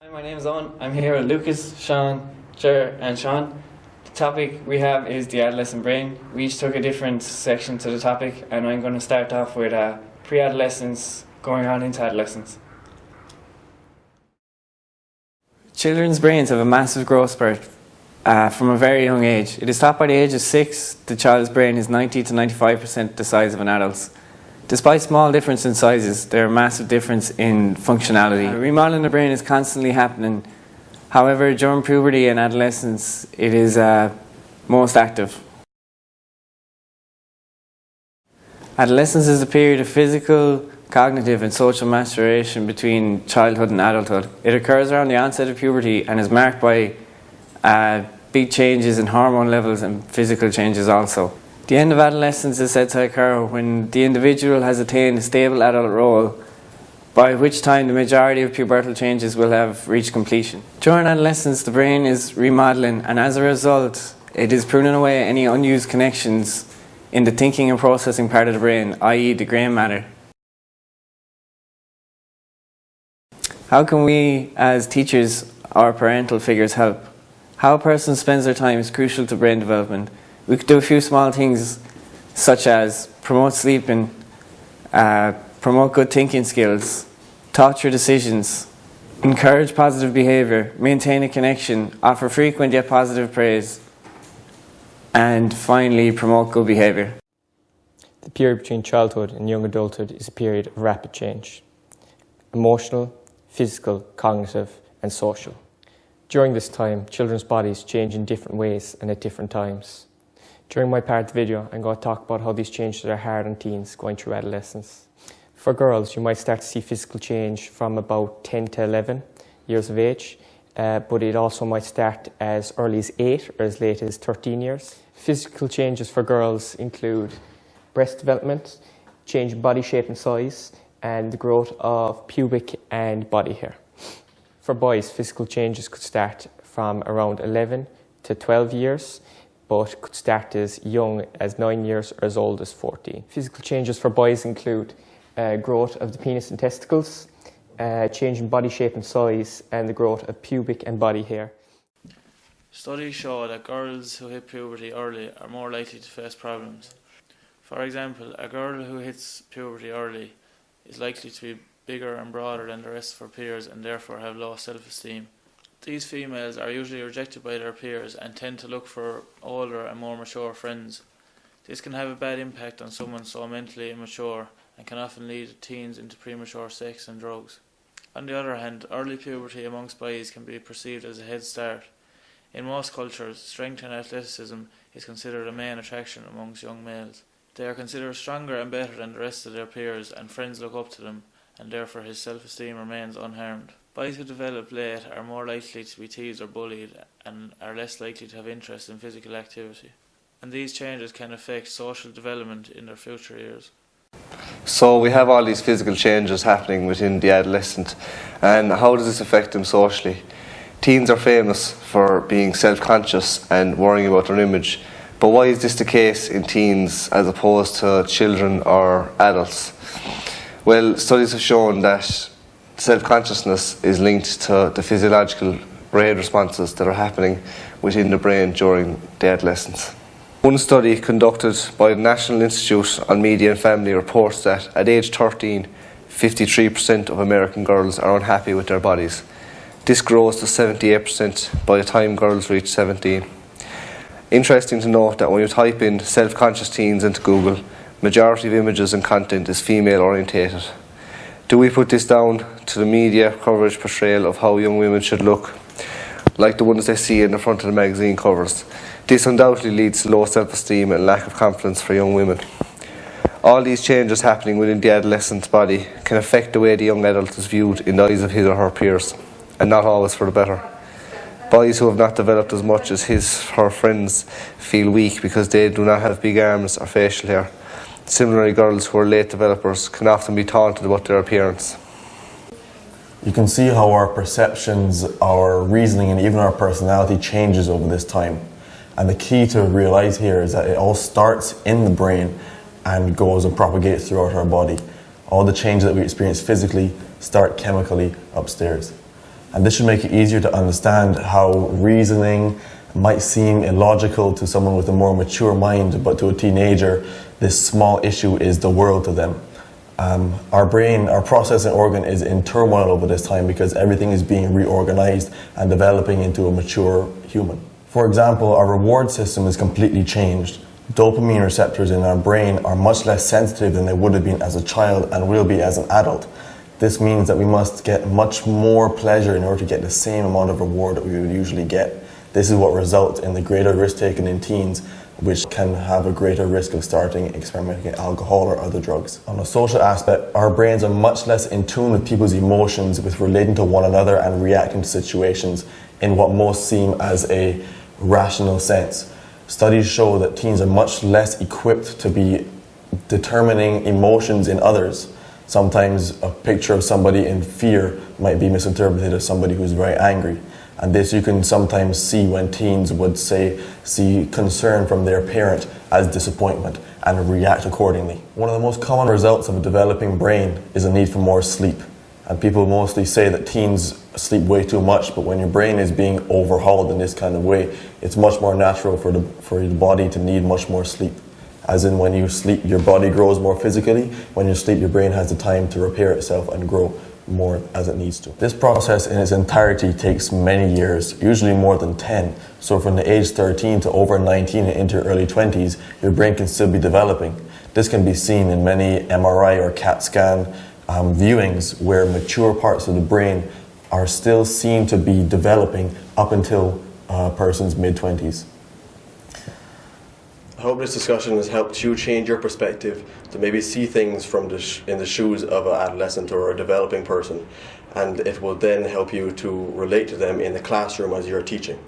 Hi, my name is Owen. I'm here with Lucas, Sean, Ger and Sean. The topic we have is the adolescent brain. We each took a different section to the topic, and I'm going to start off with pre-adolescence going on into adolescence. Children's brains have a massive growth spurt from a very young age. It is thought by the age of 6 the child's brain is 90 to 95% the size of an adult's. Despite small difference in sizes, there are massive difference in functionality. Remodeling the brain is constantly happening. However, during puberty and adolescence, it is most active. Adolescence is a period of physical, cognitive and social maturation between childhood and adulthood. It occurs around the onset of puberty and is marked by big changes in hormone levels and physical changes also. The end of adolescence is said to occur when the individual has attained a stable adult role, by which time the majority of pubertal changes will have reached completion. During adolescence, the brain is remodeling, and as a result, it is pruning away any unused connections in the thinking and processing part of the brain, i.e. the grey matter. How can we, as teachers or parental figures, help? How a person spends their time is crucial to brain development. We could do a few small things such as promote sleeping, promote good thinking skills, talk your decisions, encourage positive behaviour, maintain a connection, offer frequent yet positive praise, and finally promote good behaviour. The period between childhood and young adulthood is a period of rapid change. Emotional, physical, cognitive and social. During this time, children's bodies change in different ways and at different times. During my part of the video, I'm going to talk about how these changes are hard on teens going through adolescence. For girls, you might start to see physical change from about 10 to 11 years of age, but it also might start as early as 8 or as late as 13 years. Physical changes for girls include breast development, change in body shape and size, and the growth of pubic and body hair. For boys, physical changes could start from around 11 to 12 years, but could start as young as 9 years or as old as 14. Physical changes for boys include growth of the penis and testicles, change in body shape and size, and the growth of pubic and body hair. Studies show that girls who hit puberty early are more likely to face problems. For example, a girl who hits puberty early is likely to be bigger and broader than the rest of her peers and therefore have low self-esteem. These females are usually rejected by their peers and tend to look for older and more mature friends. This can have a bad impact on someone so mentally immature and can often lead teens into premature sex and drugs. On the other hand, early puberty amongst boys can be perceived as a head start. In most cultures, strength and athleticism is considered a main attraction amongst young males. They are considered stronger and better than the rest of their peers, and friends look up to them, and therefore his self-esteem remains unharmed. Boys who develop late are more likely to be teased or bullied and are less likely to have interest in physical activity. And these changes can affect social development in their future years. So we have all these physical changes happening within the adolescent, and how does this affect them socially? Teens are famous for being self-conscious and worrying about their image, but why is this the case in teens as opposed to children or adults? Well, studies have shown that self-consciousness is linked to the physiological brain responses that are happening within the brain during the adolescence. One study conducted by the National Institute on Media and Family reports that at age 13, 53% of American girls are unhappy with their bodies. This grows to 78% by the time girls reach 17. Interesting to note that when you type in self-conscious teens into Google, majority of images and content is female orientated. Do we put this down to the media coverage portrayal of how young women should look, like the ones they see in the front of the magazine covers? This undoubtedly leads to low self-esteem and lack of confidence for young women. All these changes happening within the adolescent's body can affect the way the young adult is viewed in the eyes of his or her peers, and not always for the better. Boys who have not developed as much as his or her friends feel weak because they do not have big arms or facial hair. Similarly, girls who are late developers can often be taunted about their appearance. You can see how our perceptions, our reasoning and even our personality changes over this time. And the key to realise here is that it all starts in the brain and goes and propagates throughout our body. All the changes that we experience physically start chemically upstairs. And this should make it easier to understand how reasoning might seem illogical to someone with a more mature mind, but to a teenager, this small issue is the world to them. Our brain, our processing organ is in turmoil over this time because everything is being reorganized and developing into a mature human. For example, our reward system is completely changed. Dopamine receptors in our brain are much less sensitive than they would have been as a child and will be as an adult. This means that we must get much more pleasure in order to get the same amount of reward that we would usually get. This is what results in the greater risk taken in teens, which can have a greater risk of starting experimenting with alcohol or other drugs. On a social aspect, our brains are much less in tune with people's emotions, with relating to one another and reacting to situations in what most seem as a rational sense. Studies show that teens are much less equipped to be determining emotions in others. Sometimes a picture of somebody in fear might be misinterpreted as somebody who's very angry. And this you can sometimes see when teens would see concern from their parent as disappointment and react accordingly. One of the most common results of a developing brain is a need for more sleep. And people mostly say that teens sleep way too much, but when your brain is being overhauled in this kind of way, it's much more natural for the body to need much more sleep. As in, when you sleep, your body grows more physically. When you sleep, your brain has the time to repair itself and grow more as it needs to. This process in its entirety takes many years, usually more than 10. So from the age 13 to over 19 and into your early 20s, your brain can still be developing. This can be seen in many MRI or CAT scan viewings where mature parts of the brain are still seen to be developing up until a person's mid-20s. I hope this discussion has helped you change your perspective to maybe see things from in the shoes of an adolescent or a developing person, and it will then help you to relate to them in the classroom as you're teaching.